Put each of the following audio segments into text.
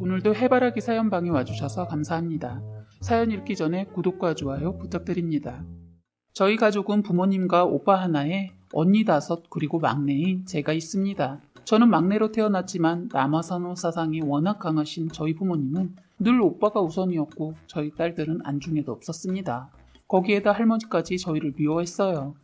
오늘도 해바라기 사연방에 와주셔서 감사합니다. 사연 읽기 전에 구독과 좋아요 부탁드립니다. 저희 가족은 부모님과 오빠 하나에 언니 5 그리고 막내인 제가 있습니다. 저는 막내로 태어났지만 남아선호 사상이 워낙 강하신 저희 부모님은 늘 오빠가 우선이었고 저희 딸들은 안중에도 없었습니다. 거기에다 할머니까지 저희를 미워했어요.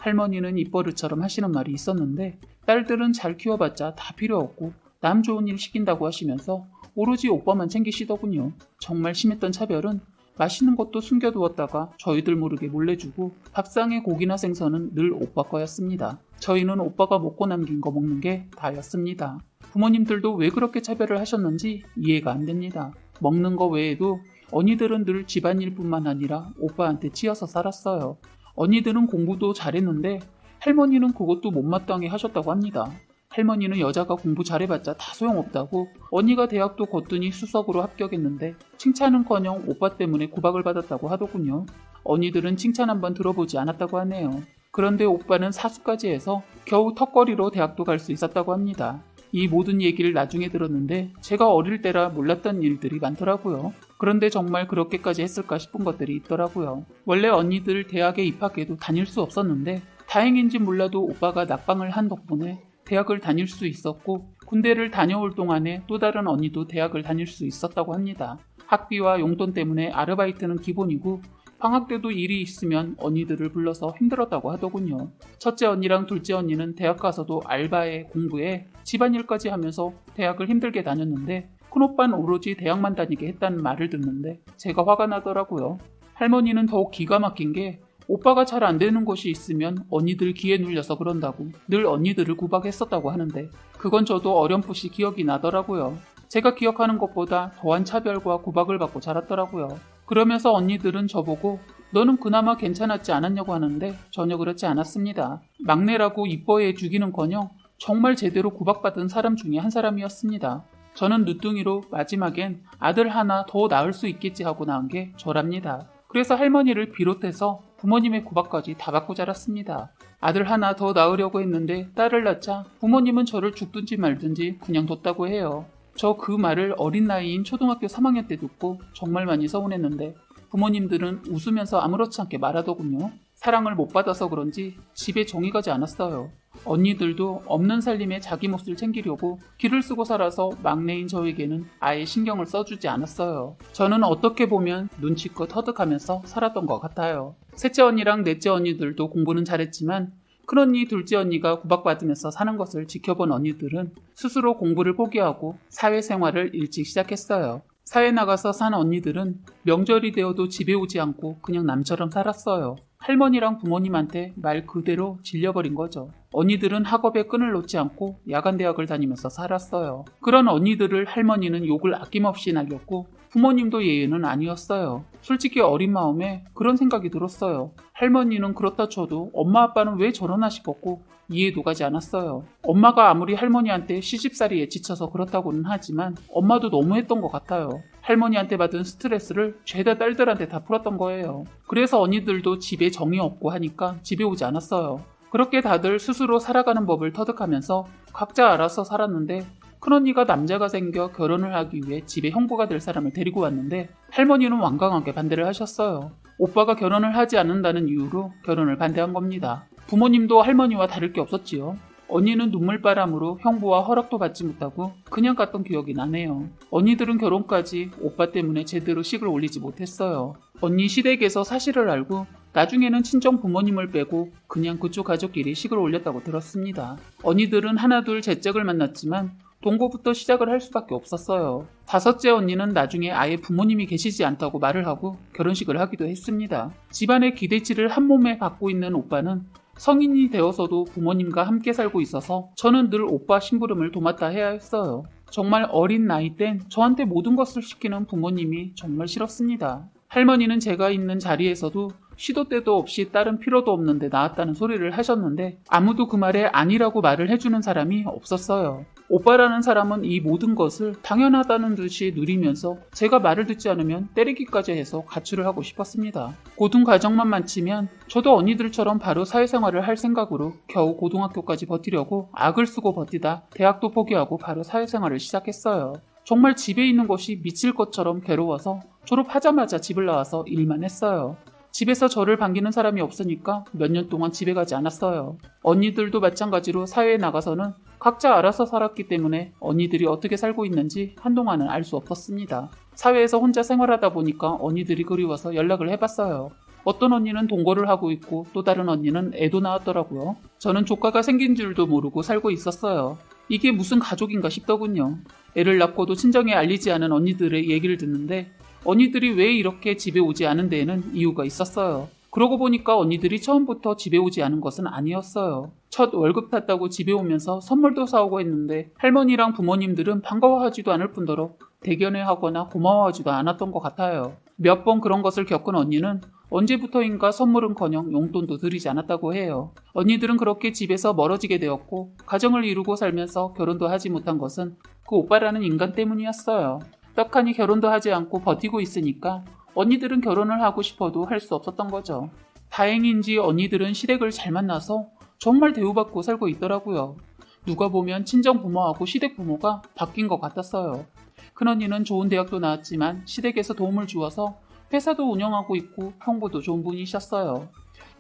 할머니는 입버릇처럼 하시는 말이 있었는데 딸들은 잘 키워봤자 다 필요 없고 남 좋은 일 시킨다고 하시면서 오로지 오빠만 챙기시더군요. 정말 심했던 차별은 맛있는 것도 숨겨두었다가 저희들 모르게 몰래 주고 밥상의 고기나 생선은 늘 오빠 거였습니다. 저희는 오빠가 먹고 남긴 거 먹는 게 다였습니다. 부모님들도 왜 그렇게 차별을 하셨는지 이해가 안 됩니다. 먹는 거 외에도 언니들은 늘 집안일뿐만 아니라 오빠한테 치여서 살았어요. 언니들은 공부도 잘했는데 할머니는 그것도 못마땅해 하셨다고 합니다. 할머니는 여자가 공부 잘해봤자 다 소용없다고 언니가 대학도 거뜬히 수석으로 합격했는데 칭찬은커녕 오빠 때문에 구박을 받았다고 하더군요. 언니들은 칭찬 한번 들어보지 않았다고 하네요. 그런데 오빠는 사수까지 해서 겨우 턱걸이로 대학도 갈 수 있었다고 합니다. 이 모든 얘기를 나중에 들었는데 제가 어릴 때라 몰랐던 일들이 많더라고요. 그런데 정말 그렇게까지 했을까 싶은 것들이 있더라고요. 원래 언니들 대학에 입학해도 다닐 수 없었는데 다행인지 몰라도 오빠가 낙방을 한 덕분에 대학을 다닐 수 있었고 군대를 다녀올 동안에 또 다른 언니도 대학을 다닐 수 있었다고 합니다. 학비와 용돈 때문에 아르바이트는 기본이고 방학 때도 일이 있으면 언니들을 불러서 힘들었다고 하더군요. 첫째 언니랑 둘째 언니는 대학 가서도 알바에 공부에 집안일까지 하면서 대학을 힘들게 다녔는데 큰오빠는 오로지 대학만 다니게 했다는 말을 듣는데 제가 화가 나더라고요. 할머니는 더욱 기가 막힌 게 오빠가 잘 안 되는 것이 있으면 언니들 기에 눌려서 그런다고 늘 언니들을 구박했었다고 하는데 그건 저도 어렴풋이 기억이 나더라고요. 제가 기억하는 것보다 더한 차별과 구박을 받고 자랐더라고요. 그러면서 언니들은 저보고 너는 그나마 괜찮았지 않았냐고 하는데 전혀 그렇지 않았습니다. 막내라고 이뻐해 주기는커녕 정말 제대로 구박받은 사람 중에 한 사람이었습니다. 저는 늦둥이로 마지막엔 아들 하나 더 낳을 수 있겠지 하고 낳은 게 저랍니다. 그래서 할머니를 비롯해서 부모님의 구박까지 다 받고 자랐습니다. 아들 하나 더 낳으려고 했는데 딸을 낳자 부모님은 저를 죽든지 말든지 그냥 뒀다고 해요. 저 그 말을 어린 나이인 초등학교 3학년 때 듣고 정말 많이 서운했는데 부모님들은 웃으면서 아무렇지 않게 말하더군요. 사랑을 못 받아서 그런지 집에 정이 가지 않았어요. 언니들도 없는 살림에 자기 몫을 챙기려고 기를 쓰고 살아서 막내인 저에게는 아예 신경을 써주지 않았어요. 저는 어떻게 보면 눈치껏 터득하면서 살았던 것 같아요. 셋째 언니랑 넷째 언니들도 공부는 잘했지만 큰언니, 둘째 언니가 구박받으면서 사는 것을 지켜본 언니들은 스스로 공부를 포기하고 사회생활을 일찍 시작했어요. 사회 나가서 산 언니들은 명절이 되어도 집에 오지 않고 그냥 남처럼 살았어요. 할머니랑 부모님한테 말 그대로 질려버린 거죠. 언니들은 학업에 끈을 놓지 않고 야간대학을 다니면서 살았어요. 그런 언니들을 할머니는 욕을 아낌없이 날렸고 부모님도 예외는 아니었어요. 솔직히 어린 마음에 그런 생각이 들었어요. 할머니는 그렇다 쳐도 엄마 아빠는 왜 저러나 싶었고 이해도 가지 않았어요. 엄마가 아무리 할머니한테 시집살이에 지쳐서 그렇다고는 하지만 엄마도 너무했던 것 같아요. 할머니한테 받은 스트레스를 죄다 딸들한테 다 풀었던 거예요. 그래서 언니들도 집에 정이 없고 하니까 집에 오지 않았어요. 그렇게 다들 스스로 살아가는 법을 터득하면서 각자 알아서 살았는데 큰언니가 남자가 생겨 결혼을 하기 위해 집에 형부가 될 사람을 데리고 왔는데 할머니는 완강하게 반대를 하셨어요. 오빠가 결혼을 하지 않는다는 이유로 결혼을 반대한 겁니다. 부모님도 할머니와 다를 게 없었지요. 언니는 눈물바람으로 형부와 허락도 받지 못하고 그냥 갔던 기억이 나네요. 언니들은 결혼까지 오빠 때문에 제대로 식을 올리지 못했어요. 언니 시댁에서 사실을 알고 나중에는 친정 부모님을 빼고 그냥 그쪽 가족끼리 식을 올렸다고 들었습니다. 언니들은 하나둘 재짝을 만났지만 동거부터 시작을 할 수밖에 없었어요. 5째 언니는 나중에 아예 부모님이 계시지 않다고 말을 하고 결혼식을 하기도 했습니다. 집안의 기대치를 한 몸에 받고 있는 오빠는 성인이 되어서도 부모님과 함께 살고 있어서 저는 늘 오빠 심부름을 도맡아 해야 했어요. 정말 어린 나이 땐 저한테 모든 것을 시키는 부모님이 정말 싫었습니다. 할머니는 제가 있는 자리에서도 시도 때도 없이 딸은 필요도 없는데 낳았다는 소리를 하셨는데 아무도 그 말에 아니라고 말을 해주는 사람이 없었어요. 오빠라는 사람은 이 모든 것을 당연하다는 듯이 누리면서 제가 말을 듣지 않으면 때리기까지 해서 가출을 하고 싶었습니다. 고등 과정만 마치면 저도 언니들처럼 바로 사회생활을 할 생각으로 겨우 고등학교까지 버티려고 악을 쓰고 버티다 대학도 포기하고 바로 사회생활을 시작했어요. 정말 집에 있는 것이 미칠 것처럼 괴로워서 졸업하자마자 집을 나와서 일만 했어요. 집에서 저를 반기는 사람이 없으니까 몇 년 동안 집에 가지 않았어요. 언니들도 마찬가지로 사회에 나가서는 각자 알아서 살았기 때문에 언니들이 어떻게 살고 있는지 한동안은 알 수 없었습니다. 사회에서 혼자 생활하다 보니까 언니들이 그리워서 연락을 해봤어요. 어떤 언니는 동거를 하고 있고 또 다른 언니는 애도 낳았더라고요. 저는 조카가 생긴 줄도 모르고 살고 있었어요. 이게 무슨 가족인가 싶더군요. 애를 낳고도 친정에 알리지 않은 언니들의 얘기를 듣는데 언니들이 왜 이렇게 집에 오지 않은 데에는 이유가 있었어요. 그러고 보니까 언니들이 처음부터 집에 오지 않은 것은 아니었어요. 첫 월급 탔다고 집에 오면서 선물도 사오고 했는데 할머니랑 부모님들은 반가워하지도 않을 뿐더러 대견해하거나 고마워하지도 않았던 것 같아요. 몇 번 그런 것을 겪은 언니는 언제부터인가 선물은커녕 용돈도 드리지 않았다고 해요. 언니들은 그렇게 집에서 멀어지게 되었고 가정을 이루고 살면서 결혼도 하지 못한 것은 그 오빠라는 인간 때문이었어요. 떡하니 결혼도 하지 않고 버티고 있으니까 언니들은 결혼을 하고 싶어도 할 수 없었던 거죠. 다행인지 언니들은 시댁을 잘 만나서 정말 대우받고 살고 있더라고요. 누가 보면 친정 부모하고 시댁 부모가 바뀐 것 같았어요. 큰언니는 좋은 대학도 나왔지만 시댁에서 도움을 주어서 회사도 운영하고 있고 형부도 좋은 분이셨어요.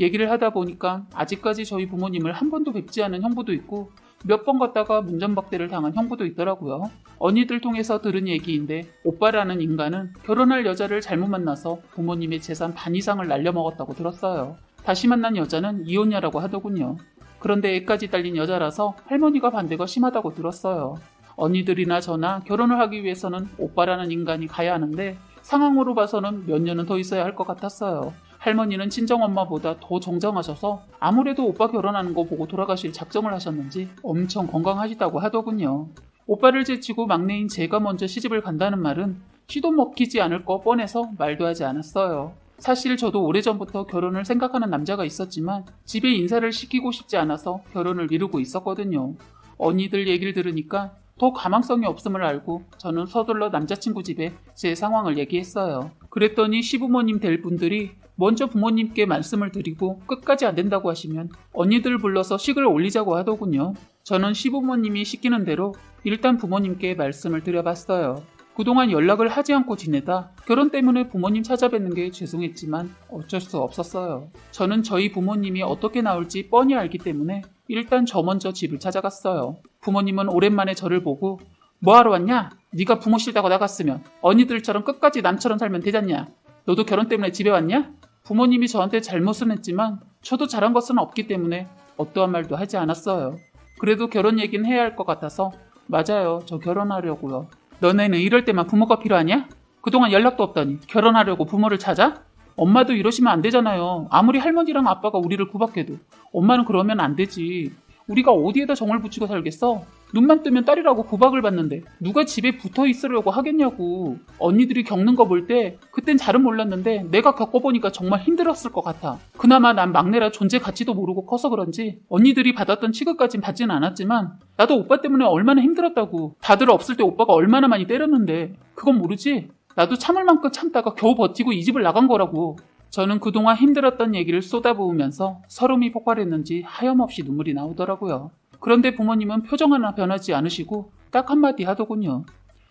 얘기를 하다 보니까 아직까지 저희 부모님을 한 번도 뵙지 않은 형부도 있고 몇 번 갔다가 문전박대를 당한 형부도 있더라고요. 언니들 통해서 들은 얘기인데 오빠라는 인간은 결혼할 여자를 잘못 만나서 부모님의 재산 반 이상을 날려먹었다고 들었어요. 다시 만난 여자는 이혼녀라고 하더군요. 그런데 애까지 딸린 여자라서 할머니가 반대가 심하다고 들었어요. 언니들이나 저나 결혼을 하기 위해서는 오빠라는 인간이 가야 하는데 상황으로 봐서는 몇 년은 더 있어야 할 것 같았어요. 할머니는 친정엄마보다 더 정정하셔서 아무래도 오빠 결혼하는 거 보고 돌아가실 작정을 하셨는지 엄청 건강하시다고 하더군요. 오빠를 제치고 막내인 제가 먼저 시집을 간다는 말은 시도 먹히지 않을 거 뻔해서 말도 하지 않았어요. 사실 저도 오래전부터 결혼을 생각하는 남자가 있었지만 집에 인사를 시키고 싶지 않아서 결혼을 미루고 있었거든요. 언니들 얘기를 들으니까 더 가망성이 없음을 알고 저는 서둘러 남자친구 집에 제 상황을 얘기했어요. 그랬더니 시부모님 될 분들이 먼저 부모님께 말씀을 드리고 끝까지 안 된다고 하시면 언니들 불러서 식을 올리자고 하더군요. 저는 시부모님이 시키는 대로 일단 부모님께 말씀을 드려봤어요. 그동안 연락을 하지 않고 지내다 결혼 때문에 부모님 찾아뵙는 게 죄송했지만 어쩔 수 없었어요. 저는 저희 부모님이 어떻게 나올지 뻔히 알기 때문에 일단 저 먼저 집을 찾아갔어요. 부모님은 오랜만에 저를 보고 뭐하러 왔냐? 네가 부모 싫다고 나갔으면 언니들처럼 끝까지 남처럼 살면 되잖냐? 너도 결혼 때문에 집에 왔냐? 부모님이 저한테 잘못은 했지만 저도 잘한 것은 없기 때문에 어떠한 말도 하지 않았어요. 그래도 결혼 얘기는 해야 할 것 같아서 맞아요. 저 결혼하려고요. 너네는 이럴 때만 부모가 필요하냐? 그동안 연락도 없더니 결혼하려고 부모를 찾아? 엄마도 이러시면 안 되잖아요. 아무리 할머니랑 아빠가 우리를 구박해도 엄마는 그러면 안 되지. 우리가 어디에다 정을 붙이고 살겠어? 눈만 뜨면 딸이라고 구박을 받는데 누가 집에 붙어 있으려고 하겠냐고. 언니들이 겪는 거 볼 때 그땐 잘은 몰랐는데 내가 겪어보니까 정말 힘들었을 것 같아. 그나마 난 막내라 존재 가치도 모르고 커서 그런지 언니들이 받았던 취급까진 받지는 않았지만 나도 오빠 때문에 얼마나 힘들었다고. 다들 없을 때 오빠가 얼마나 많이 때렸는데 그건 모르지? 나도 참을 만큼 참다가 겨우 버티고 이 집을 나간 거라고. 저는 그동안 힘들었던 얘기를 쏟아부으면서 서름이 폭발했는지 하염없이 눈물이 나오더라고요. 그런데 부모님은 표정 하나 변하지 않으시고 딱 한마디 하더군요.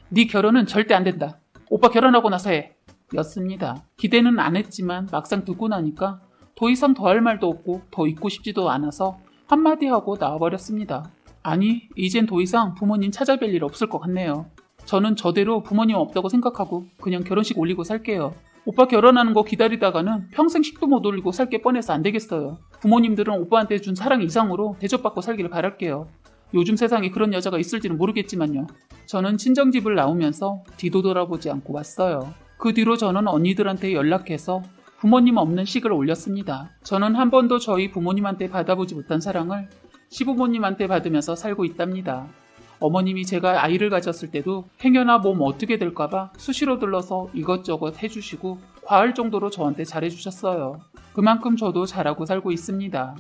네 결혼은 절대 안 된다. 오빠 결혼하고 나서 해. 였습니다. 기대는 안 했지만 막상 듣고 나니까 더 이상 더 할 말도 없고 더 있고 싶지도 않아서 한마디 하고 나와버렸습니다. 아니, 이젠 더 이상 부모님 찾아뵐 일 없을 것 같네요. 저는 저대로 부모님 없다고 생각하고 그냥 결혼식 올리고 살게요. 오빠 결혼하는 거 기다리다가는 평생 식도 못 올리고 살 게 뻔해서 안 되겠어요. 부모님들은 오빠한테 준 사랑 이상으로 대접받고 살기를 바랄게요. 요즘 세상에 그런 여자가 있을지는 모르겠지만요. 저는 친정집을 나오면서 뒤도 돌아보지 않고 왔어요. 그 뒤로 저는 언니들한테 연락해서 부모님 없는 식을 올렸습니다. 저는 한 번도 저희 부모님한테 받아보지 못한 사랑을 시부모님한테 받으면서 살고 있답니다. 어머님이 제가 아이를 가졌을 때도 행여나 몸 어떻게 될까봐 수시로 들러서 이것저것 해주시고 과할 정도로 저한테 잘해주셨어요. 그만큼 저도 잘하고 살고 있습니다.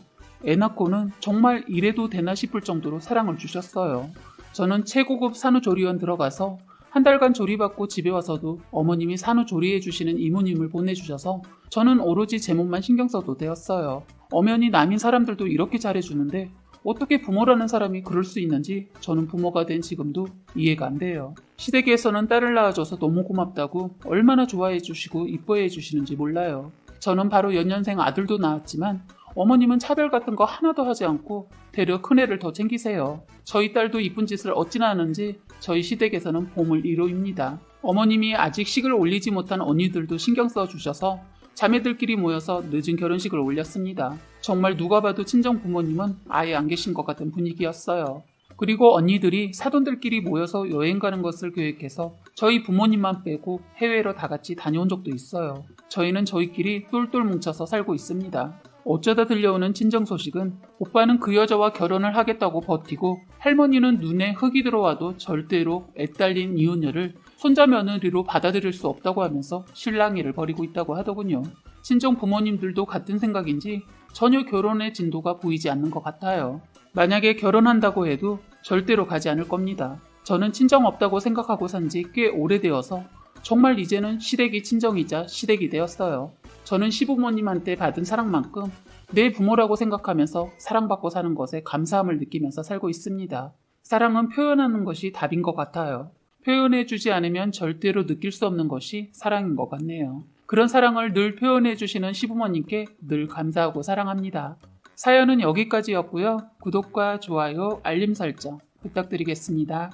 애 낳고는 정말 이래도 되나 싶을 정도로 사랑을 주셨어요. 저는 최고급 산후조리원 들어가서 한 달간 조리받고 집에 와서도 어머님이 산후조리해주시는 이모님을 보내주셔서 저는 오로지 제 몸만 신경 써도 되었어요. 엄연히 남인 사람들도 이렇게 잘해주는데 어떻게 부모라는 사람이 그럴 수 있는지 저는 부모가 된 지금도 이해가 안 돼요. 시댁에서는 딸을 낳아줘서 너무 고맙다고 얼마나 좋아해 주시고 이뻐해 주시는지 몰라요. 저는 바로 연년생 아들도 낳았지만 어머님은 차별 같은 거 하나도 하지 않고 되려 큰애를 더 챙기세요. 저희 딸도 이쁜 짓을 어찌나 하는지 저희 시댁에서는 보물 1호입니다. 어머님이 아직 식을 올리지 못한 언니들도 신경 써주셔서 자매들끼리 모여서 늦은 결혼식을 올렸습니다. 정말 누가 봐도 친정 부모님은 아예 안 계신 것 같은 분위기였어요. 그리고 언니들이 사돈들끼리 모여서 여행 가는 것을 계획해서 저희 부모님만 빼고 해외로 다 같이 다녀온 적도 있어요. 저희는 저희끼리 똘똘 뭉쳐서 살고 있습니다. 어쩌다 들려오는 친정 소식은 오빠는 그 여자와 결혼을 하겠다고 버티고 할머니는 눈에 흙이 들어와도 절대로 애딸린 이혼녀를 손자 며느리로 받아들일 수 없다고 하면서 실랑이를 벌이고 있다고 하더군요. 친정 부모님들도 같은 생각인지 전혀 결혼의 진도가 보이지 않는 것 같아요. 만약에 결혼한다고 해도 절대로 가지 않을 겁니다. 저는 친정 없다고 생각하고 산 지 꽤 오래되어서 정말 이제는 시댁이 친정이자 시댁이 되었어요. 저는 시부모님한테 받은 사랑만큼 내 부모라고 생각하면서 사랑받고 사는 것에 감사함을 느끼면서 살고 있습니다. 사랑은 표현하는 것이 답인 것 같아요. 표현해주지 않으면 절대로 느낄 수 없는 것이 사랑인 것 같네요. 그런 사랑을 늘 표현해주시는 시부모님께 늘 감사하고 사랑합니다. 사연은 여기까지였고요. 구독과 좋아요, 알림 설정 부탁드리겠습니다.